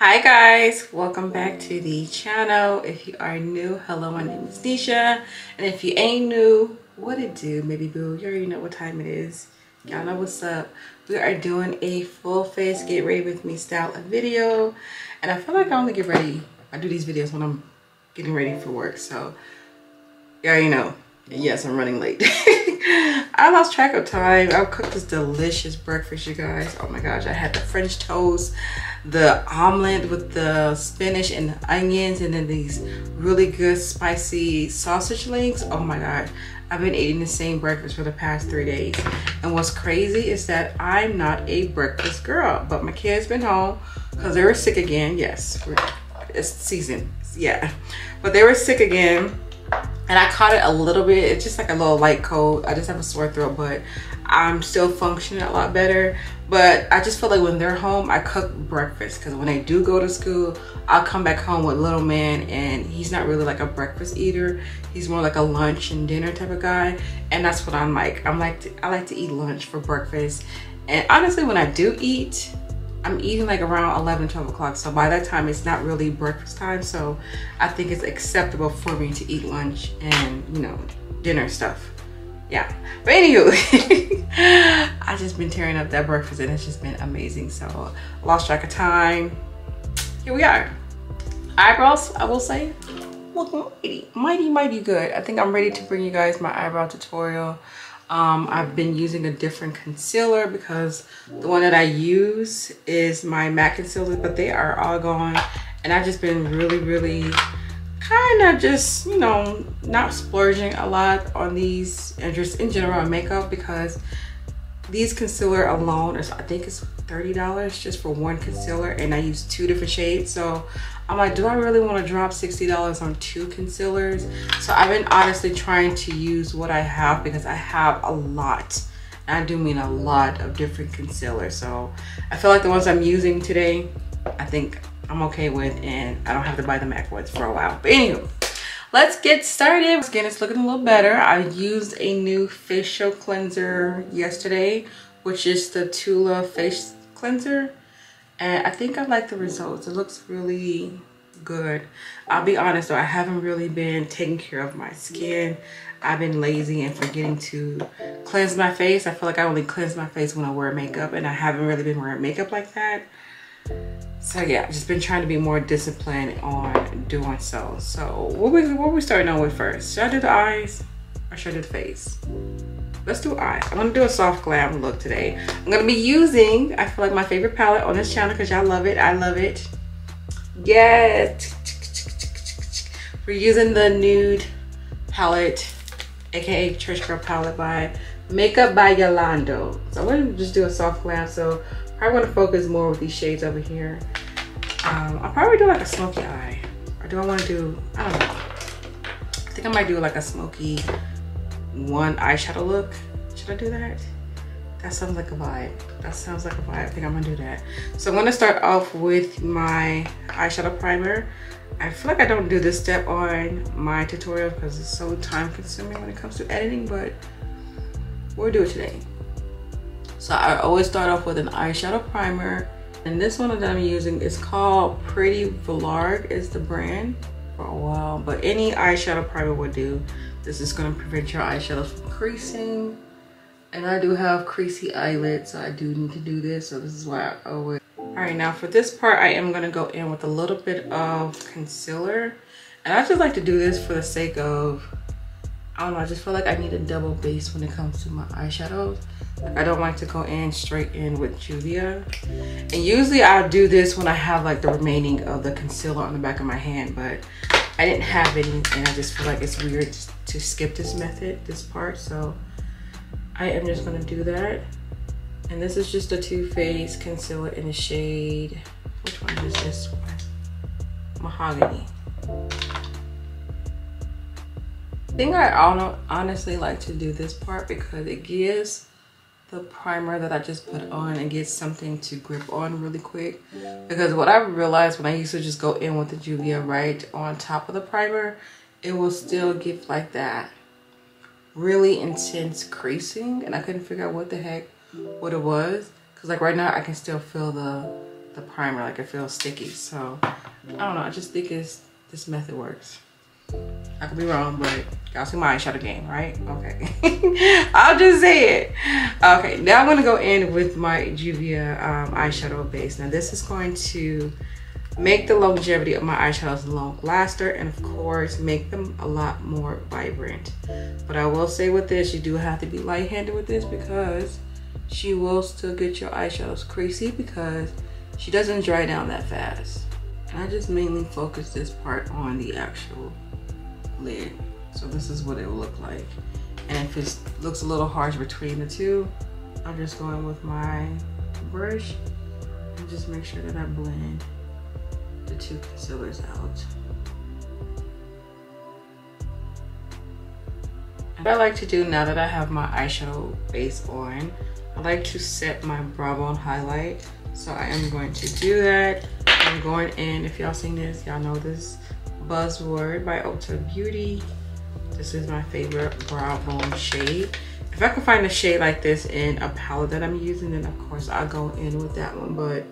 Hi guys, welcome back to the channel. If you are new, hello, my name is Nisha, and if you ain't new, what it do, maybe boo, you already know what time it is. Y'all know what's up. We are doing a full face get ready with me style of video, and I feel like I only get ready, I do these videos when I'm getting ready for work, so you already know. And yes, I'm running late. I lost track of time. I cooked this delicious breakfast, you guys. Oh my gosh, I had the French toast, the omelet with the spinach and onions, and then these really good spicy sausage links. Oh my god, I've been eating the same breakfast for the past 3 days. And what's crazy is that I'm not a breakfast girl, but my kids been home because they were sick again. Yes, it's season, yeah, but they were sick again. And I caught it a little bit. It's just like a little light cold. I just have a sore throat, but I'm still functioning a lot better. But I just feel like when they're home, I cook breakfast, because when they do go to school, I'll come back home with little man, and he's not really like a breakfast eater. He's more like a lunch and dinner type of guy, and that's what I'm like. I like to eat lunch for breakfast. And honestly, when I do eat, I'm eating like around 11, 12 o'clock. So by that time, it's not really breakfast time. So I think it's acceptable for me to eat lunch and, you know, dinner stuff. Yeah. But anywho, I just been tearing up that breakfast and it's just been amazing. So I lost track of time. Here we are. Eyebrows, I will say, looking mighty good. I think I'm ready to bring you guys my eyebrow tutorial. I've been using a different concealer because the one that I use is my MAC concealer, but they are all gone, and I've just been really kind of just, you know, not splurging a lot on these, and just in general on makeup, because these concealer alone is, I think it's $30 just for one concealer, and I use 2 different shades. So I'm like, do I really want to drop $60 on 2 concealers? So I've been honestly trying to use what I have, because I have a lot, and I do mean a lot of different concealers. So I feel like the ones I'm using today, I think I'm okay with, and I don't have to buy the MAC ones for a while. But anyway, let's get started. Skin is looking a little better. I used a new facial cleanser yesterday, which is the Tula face cleanser, and I think I like the results. It looks really good. I'll be honest though, I haven't really been taking care of my skin. I've been lazy and forgetting to cleanse my face. I feel like I only cleanse my face when I wear makeup, and I haven't really been wearing makeup like that. So yeah, I've just been trying to be more disciplined on doing so. So what we starting on with first? Should I do the eyes or should I do the face? Let's do eyes. I'm gonna do a soft glam look today. I'm gonna be using, I feel like, my favorite palette on this channel, because y'all love it. I love it. Yes. We're using the Nude palette, aka Church Girl palette by Makeup by Yolando. So I'm gonna just do a soft glam. So probably gonna focus more with these shades over here. I'll probably do like a smoky eye. Or do I wanna do, I don't know. I think I might do like a smoky one eyeshadow look. Should I do that? That sounds like a vibe. That sounds like a vibe. I think I'm gonna do that. So I'm gonna start off with my eyeshadow primer. I feel like I don't do this step on my tutorial because it's so time consuming when it comes to editing, but we'll do it today. So I always start off with an eyeshadow primer, and this one that I'm using is called Pretty Vlog is the brand for a while, but any eyeshadow primer will do. This is going to prevent your eyeshadows from creasing, and I do have creasy eyelids, so I do need to do this. So this is why I always. All right, now for this part, I am going to go in with a little bit of concealer, and I just like to do this for the sake of, I don't know, I just feel like I need a double base when it comes to my eyeshadows. Like, I don't like to go in straight in with Juvia, and usually I'll do this when I have like the remaining of the concealer on the back of my hand, but I didn't have any, and I just feel like it's weird to skip this method, this part. So I am just gonna do that. And this is just a Too Faced concealer in the shade, which one is this one? Mahogany. I think I honestly like to do this part because it gives the primer that I just put on and get something to grip on really quick. Because what I realized when I used to just go in with the Juvia right on top of the primer, it will still give like that really intense creasing, and I couldn't figure out what the heck what it was, because like right now I can still feel the the primer, like it feels sticky. So I don't know, I just think this method works. I could be wrong, but y'all see my eyeshadow game, right? Okay. I'll just say it. Okay, now I'm gonna go in with my Juvia eyeshadow base. Now this is going to make the longevity of my eyeshadows long laster, and of course make them a lot more vibrant. But I will say with this, you do have to be light-handed with this because she will still get your eyeshadows creasy because she doesn't dry down that fast. And I just mainly focus this part on the actual lid. So this is what it will look like. And if it looks a little harsh between the two, I'll just go in with my brush and just make sure that I blend the two concealers out. What I like to do now that I have my eyeshadow base on, I like to set my brow bone highlight. So I am going to do that. I'm going in, if y'all seen this, y'all know this buzzword by Ulta Beauty. This is my favorite brow bone shade. If I can find a shade like this in a palette that I'm using, then of course I'll go in with that one. But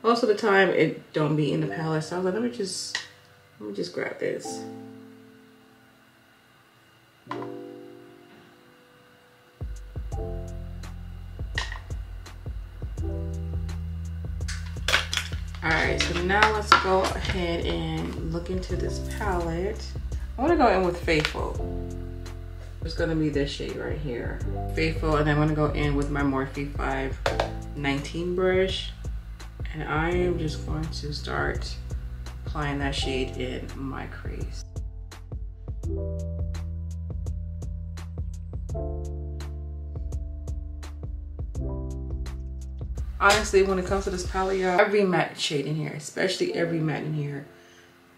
most of the time it don't be in the palette. So I was like, let me just grab this. Alright, so now let's go ahead and look into this palette. I want to go in with Faithful. It's going to be this shade right here. Faithful, and then I'm going to go in with my Morphe 519 brush. And I am just going to start applying that shade in my crease. Honestly, when it comes to this palette, y'all, every matte shade in here, especially every matte in here,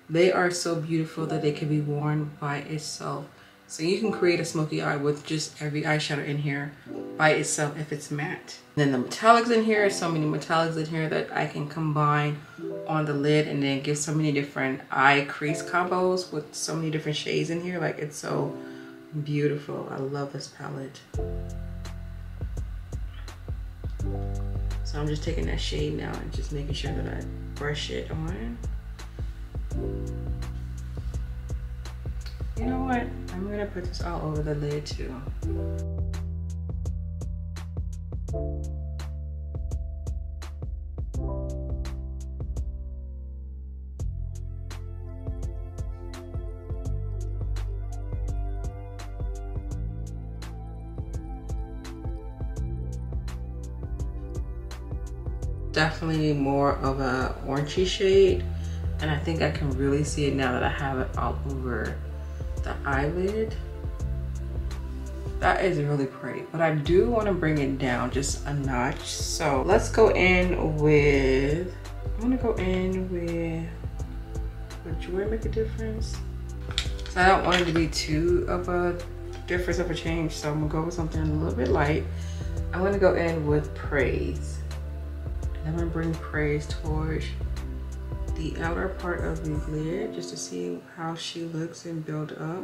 they are so beautiful that they can be worn by itself. So you can create a smoky eye with just every eyeshadow in here by itself if it's matte. Then the metallics in here, so many metallics in here that I can combine on the lid and then give so many different eye crease combos with so many different shades in here. Like, it's so beautiful. I love this palette. So I'm just taking that shade now and just making sure that I brush it on. You know what? I'm gonna put this all over the lid too. Definitely more of a orangey shade, and I think I can really see it now that I have it all over the eyelid. That is really pretty, but I do want to bring it down just a notch. So let's go in with, I'm gonna go in with, would Joy make a difference? So I don't want it to be too of a difference of a change, so I'm gonna go with something a little bit light. I'm gonna go in with Praise. I'm gonna bring Praise towards the outer part of the lid just to see how she looks and build up.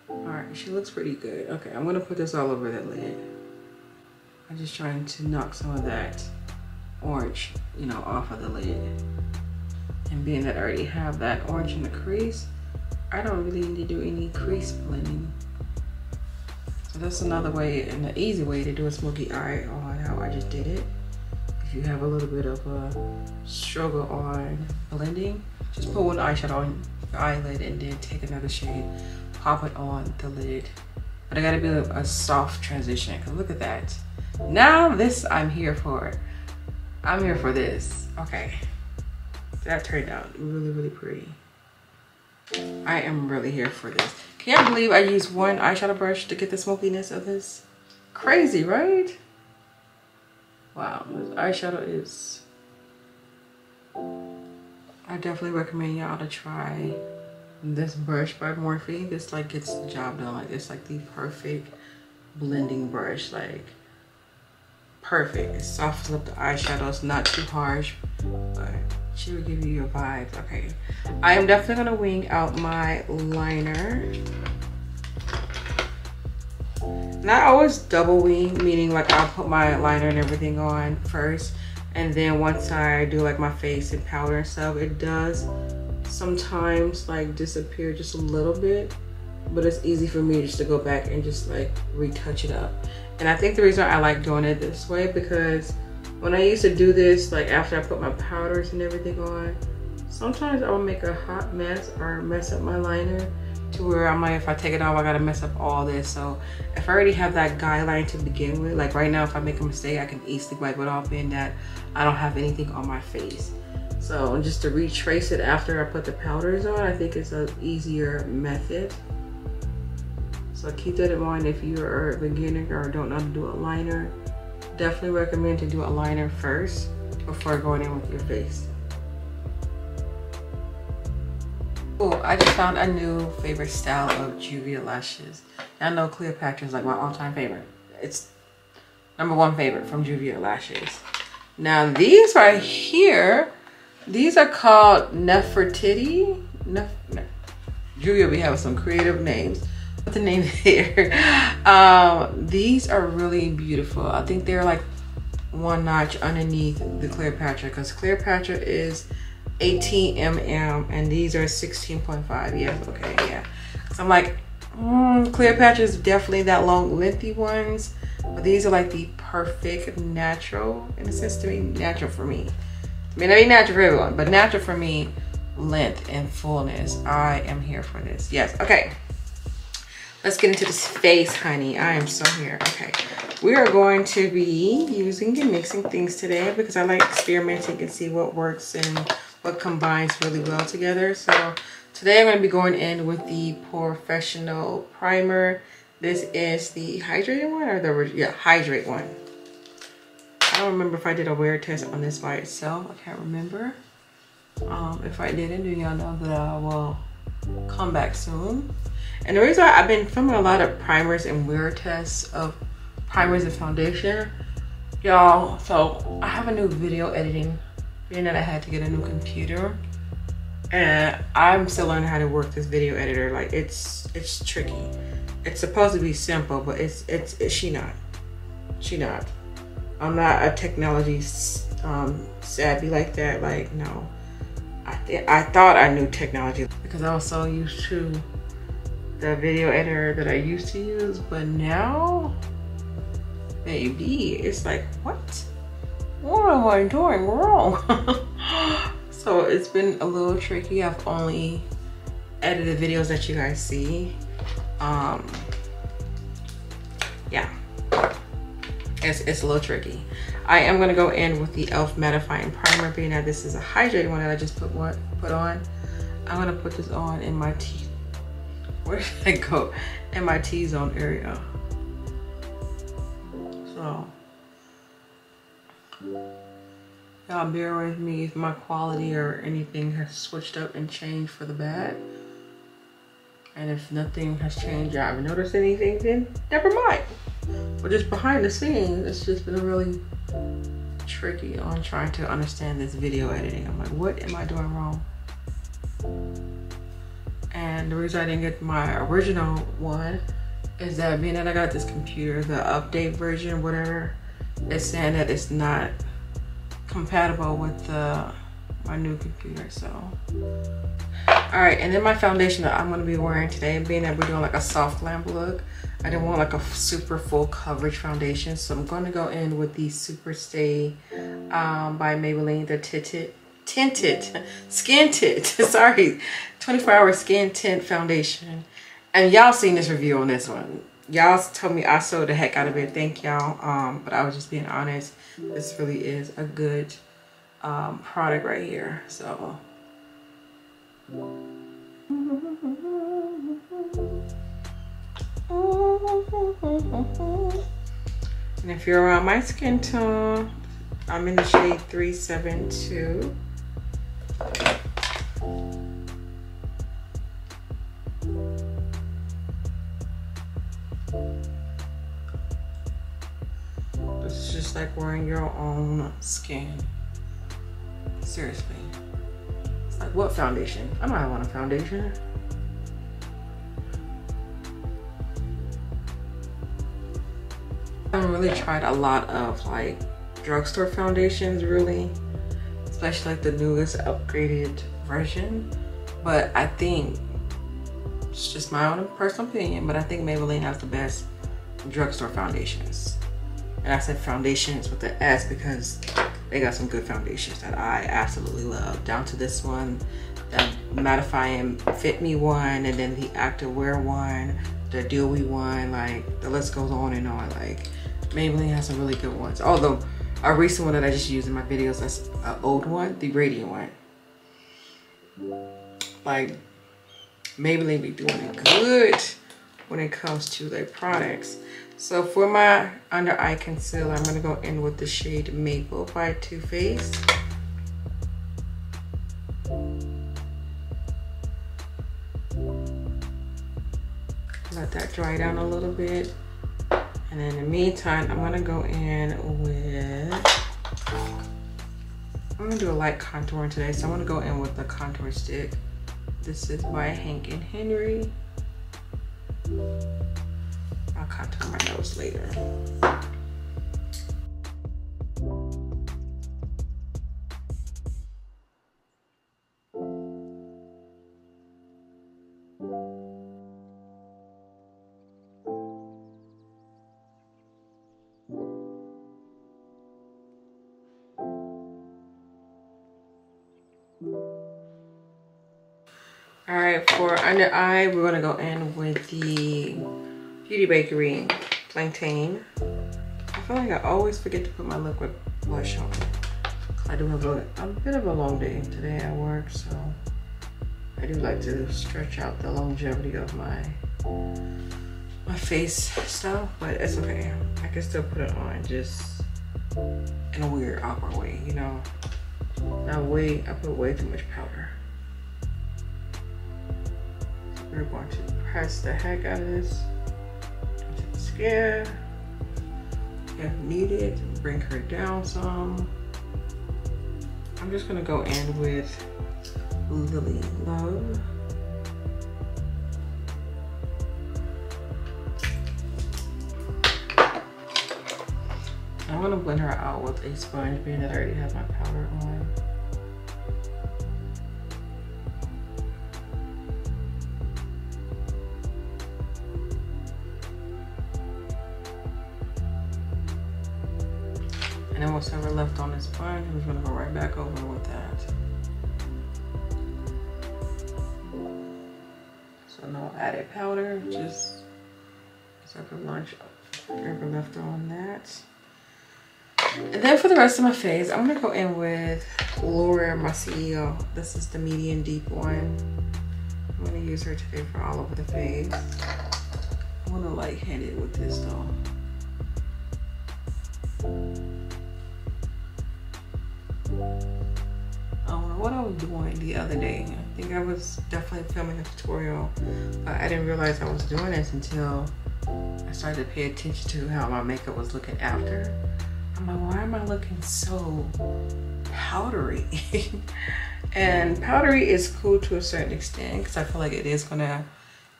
All right, she looks pretty good. Okay, I'm gonna put this all over that lid. I'm just trying to knock some of that orange, you know, off of the lid. And being that I already have that orange in the crease, I don't really need to do any crease blending. So that's another way and the easy way to do a smoky eye on how I just did it. If you have a little bit of a struggle on blending, just put one eyeshadow on your eyelid and then take another shade, pop it on the lid. But I gotta be a soft transition, because look at that. Now this, I'm here for it. I'm here for this. Okay, that turned out really, really pretty. I am really here for this. Can you believe I used one eyeshadow brush to get the smokiness of this? Crazy, right? Wow, this eyeshadow is... I definitely recommend y'all to try this brush by Morphe. This like gets the job done. Like, it's like the perfect blending brush. Like, perfect. It softens up the eyeshadow. It's not too harsh, but she will give you your vibes. Okay, I am definitely gonna wing out my liner. And I always double wean, meaning like I'll put my liner and everything on first, and then once I do like my face and powder and stuff, it does sometimes like disappear just a little bit, but it's easy for me just to go back and just like retouch it up. And I think the reason I like doing it this way, because when I used to do this, like after I put my powders and everything on, sometimes I will make a hot mess or mess up my liner to where I'm like, if I take it off, I gotta mess up all this. So if I already have that guideline to begin with, like right now, if I make a mistake, I can easily wipe it off, being that I don't have anything on my face. So just to retrace it after I put the powders on, I think it's an easier method. So keep that in mind if you are a beginner or don't know how to do a liner. Definitely recommend to do a liner first before going in with your face. Oh, I just found a new favorite style of Juvia's lashes. I know Cleopatra is like my all-time favorite. It's #1 favorite from Juvia's lashes. Now these right here, these are called Nefertiti. Julia be having some creative names. Put the name here. These are really beautiful. I think they're like one notch underneath the Cleopatra, because Cleopatra is 18 mm and these are 16.5. Yes, okay, yeah. So I'm like, Cleopatra is definitely that long, lengthy ones, but these are like the perfect natural, in a sense, to me, natural for me. I mean, I mean natural for everyone, but natural for me, length and fullness. I am here for this. Yes, okay. Let's get into this face, honey. I am so here. Okay, we are going to be using and mixing things today because I like experimenting and see what works and what combines really well together. So today I'm going to be going in with the Professional Primer. This is the hydrated one or the hydrate one. I don't remember if I did a wear test on this by itself. I can't remember. If I didn't, then y'all know that I will come back soon. And the reason I've been filming a lot of primers and wear tests of primers and foundation, y'all. So I have a new video editing, being that I had to get a new computer, and I'm still learning how to work this video editor. Like it's tricky. It's supposed to be simple, but she not. I'm not a technology savvy like that. Like no, I thought I knew technology because I was so used to the video editor that I used to use, but now, baby, it's like, what am I doing wrong? So it's been a little tricky. I've only edited videos that you guys see. Yeah, it's a little tricky. I am gonna go in with the e.l.f. mattifying primer, being that this is a hydrated one that I just put on. I'm gonna put this on in my teeth. Where did I go? In my T-zone area. So y'all bear with me if my quality or anything has switched up and changed for the bad. And if nothing has changed, I haven't noticed anything, then never mind. But just behind the scenes, it's just been really tricky on trying to understand this video editing. I'm like, what am I doing wrong? And the reason I didn't get my original one is that being that I got this computer, the update version, whatever, it's saying that it's not compatible with my new computer. So all right, and then my foundation that I'm going to be wearing today, being that we're doing like a soft glam look, I didn't want like a super full coverage foundation, so I'm going to go in with the Super Stay by Maybelline, the skin tint, sorry, 24-hour skin tint foundation. And y'all seen this review on this one. Y'all told me I sold the heck out of it. Thank y'all. But I was just being honest. This really is a good product right here. So and if you're around my skin tone, I'm in the shade 372. It's just like wearing your own skin. Seriously. It's like, what foundation? I don't have a foundation. haven't really tried a lot of like drugstore foundations really, especially like the newest upgraded version. But I think, it's just my own personal opinion, but I think Maybelline has the best drugstore foundations. And I said foundations with the S because they got some good foundations that I absolutely love. Down to this one, the Mattify and Fit Me one, and then the Activewear one, the Dewy one, like the list goes on and on. Like Maybelline has some really good ones. Although a recent one that I just used in my videos, that's an old one, the Radiant one. Like Maybelline be doing it good when it comes to their products. So for my under eye concealer, I'm gonna go in with the shade Maple by Too Faced. Let that dry down a little bit. And in the meantime, I'm gonna go in with, I'm gonna do a light contouring today. So I'm gonna go in with the contour stick. This is by Hank and Henry. I'll contour my nose later. All right, for under eye, we're gonna go in with the Beauty Bakery Plantain. I feel like I always forget to put my liquid blush on. I do have a bit of a long day today at work, so I do like to stretch out the longevity of my face stuff, but it's okay. I can still put it on, just in a weird, awkward way, you know. I put way too much powder. We're going to press the heck out of this into the skin. If needed, bring her down some. I'm just gonna go in with Lily Love. I'm gonna blend her out with a sponge, being that I already have my powder on. And then whatever left on this sponge, I'm just gonna go right back over with that. So no added powder, just whatever left on that. And then for the rest of my face, I'm gonna go in with Laura Mercier. This is the medium deep one. I'm gonna use her today for all over the face. I wanna like hand it with this though. I don't know what I was doing the other day. I think I was definitely filming a tutorial, but I didn't realize I was doing this until I started to pay attention to how my makeup was looking after. I'm like, why am I looking so powdery? And powdery is cool to a certain extent because I feel like it is gonna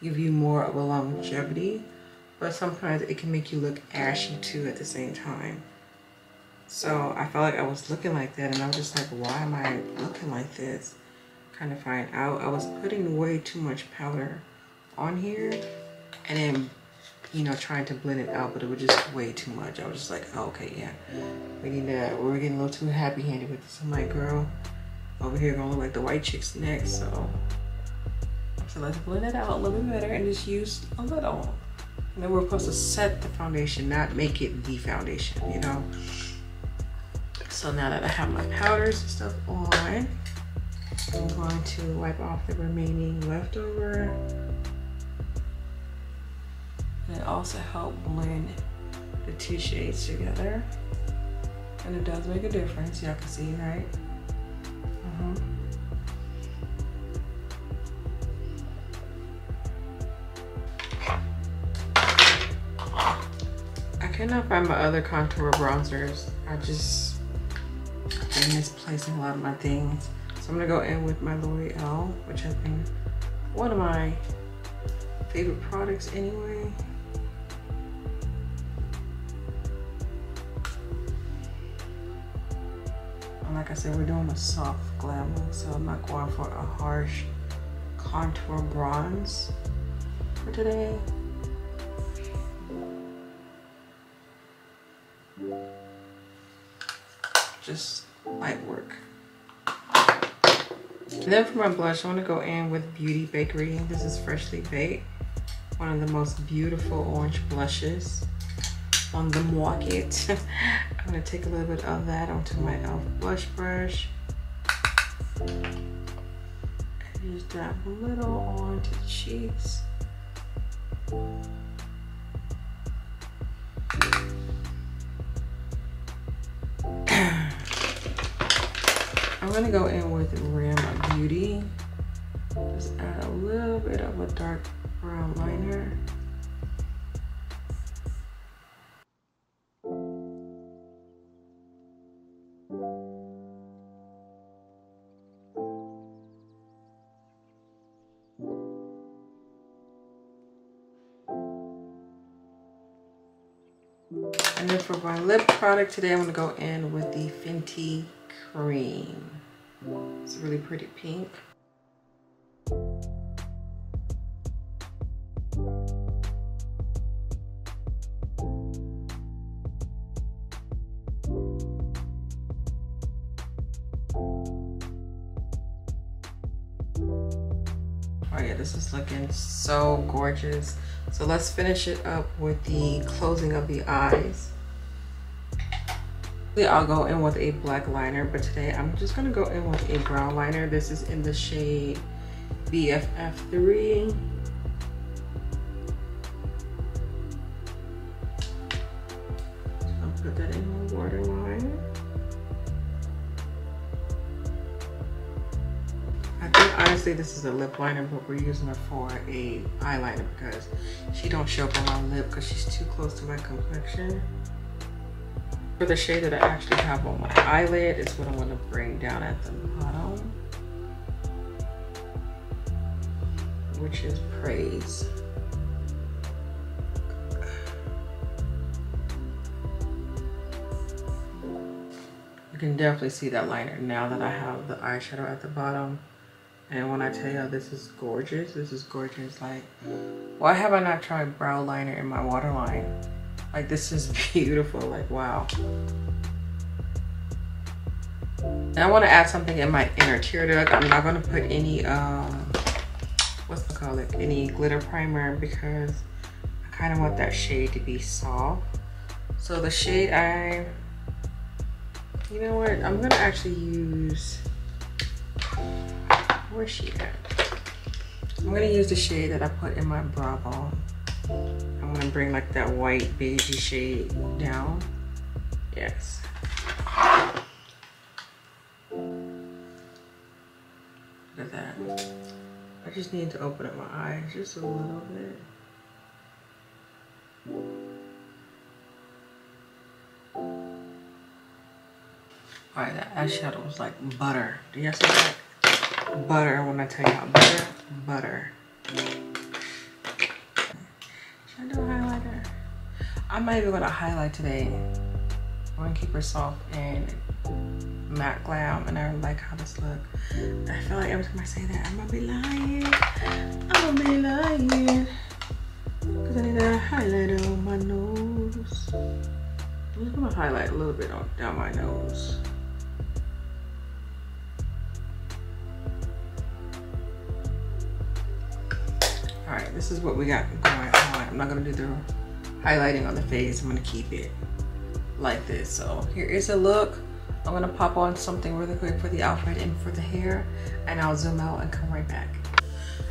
give you more of a longevity, but sometimes it can make you look ashy too at the same time. So I felt like I was looking like that, and I was just like, why am I looking like this? Kind of find out I was putting way too much powder on here, and then, you know, trying to blend it out, but it was just way too much. I was just like, oh, okay, yeah, we were getting a little too happy-handed with this. I'm like, girl, over here gonna look like the white chicks next. So let's blend it out a little bit better and just use a little. And then we're supposed to set the foundation, not make it the foundation, you know? So now that I have my powders and stuff on, I'm going to wipe off the remaining leftover. And it also helps blend the two shades together. And it does make a difference, y'all can see, right? I cannot find my other contour bronzers. I've been misplacing a lot of my things. So I'm gonna go in with my L'Oreal, which has been one of my favorite products anyway. And like I said, we're doing a soft glam look, so I'm not going for a harsh contour bronze for today. Just light work. And then for my blush, I want to go in with Beauty Bakery. This is Freshly Baked. One of the most beautiful orange blushes on the market. I'm going to take a little bit of that onto my e.l.f. blush brush. And just dab a little onto the cheeks. I'm gonna go in with Rim Beauty. Just add a little bit of a dark brown liner. And then for my lip product today, I'm gonna go in with the Fenty Cream. It's a really pretty pink. Oh yeah, this is looking so gorgeous. So let's finish it up with the closing of the eyes. I'll go in with a black liner, but today I'm just gonna go in with a brown liner. This is in the shade BFF3. I'll put that in my waterline. I think honestly this is a lip liner, but we're using her for a eyeliner because she don't show up on my lip because she's too close to my complexion. For the shade that I actually have on my eyelid is what I'm going to bring down at the bottom, which is Praise. You can definitely see that liner now that I have the eyeshadow at the bottom. And when I tell you this is gorgeous, this is gorgeous. Like, why have I not tried brow liner in my waterline? Like, this is beautiful, like, wow. And I want to add something in my inner tear duct. I'm not going to put any, any glitter primer because I kind of want that shade to be soft. So the shade you know what, I'm going to actually use, where's she at? I'm going to use the shade that I put in my brow bone. I'm gonna bring like that white beigey shade down. Yes. Look at that. I just need to open up my eyes just a little bit. Alright, that eyeshadow was like butter. Do y'all see that? Butter, when I tell y'all butter, butter. Should I do a highlighter? I'm not even gonna highlight today. I'm gonna keep her soft and matte glam, and I like how this look. I feel like every time I say that, I'm gonna be lying. I'm gonna be lying. Cause I need a highlighter on my nose. I'm just gonna highlight a little bit down my nose. All right, this is what we got going on. I'm not gonna do the highlighting on the face. I'm gonna keep it like this. So here is a look. I'm gonna pop on something really quick for the outfit and for the hair, and I'll zoom out and come right back.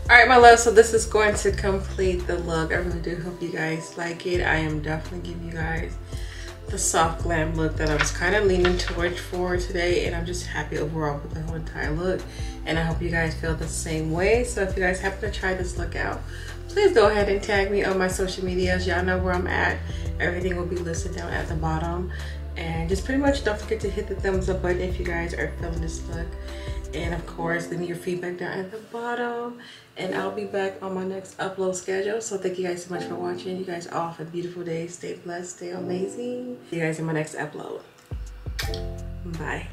All right, my love, so this is going to complete the look. I really do hope you guys like it. I am definitely giving you guys the soft glam look that I was kind of leaning towards for today, and I'm just happy overall with the whole entire look, and I hope you guys feel the same way. So if you guys happen to try this look out, please go ahead and tag me on my social medias. Y'all know where I'm at. Everything will be listed down at the bottom, and just pretty much don't forget to hit the thumbs up button if you guys are feeling this look, and of course leave me your feedback down at the bottom, and I'll be back on my next upload schedule. So thank you guys so much for watching. You guys all have a beautiful day. Stay blessed, stay amazing. See you guys in my next upload. Bye.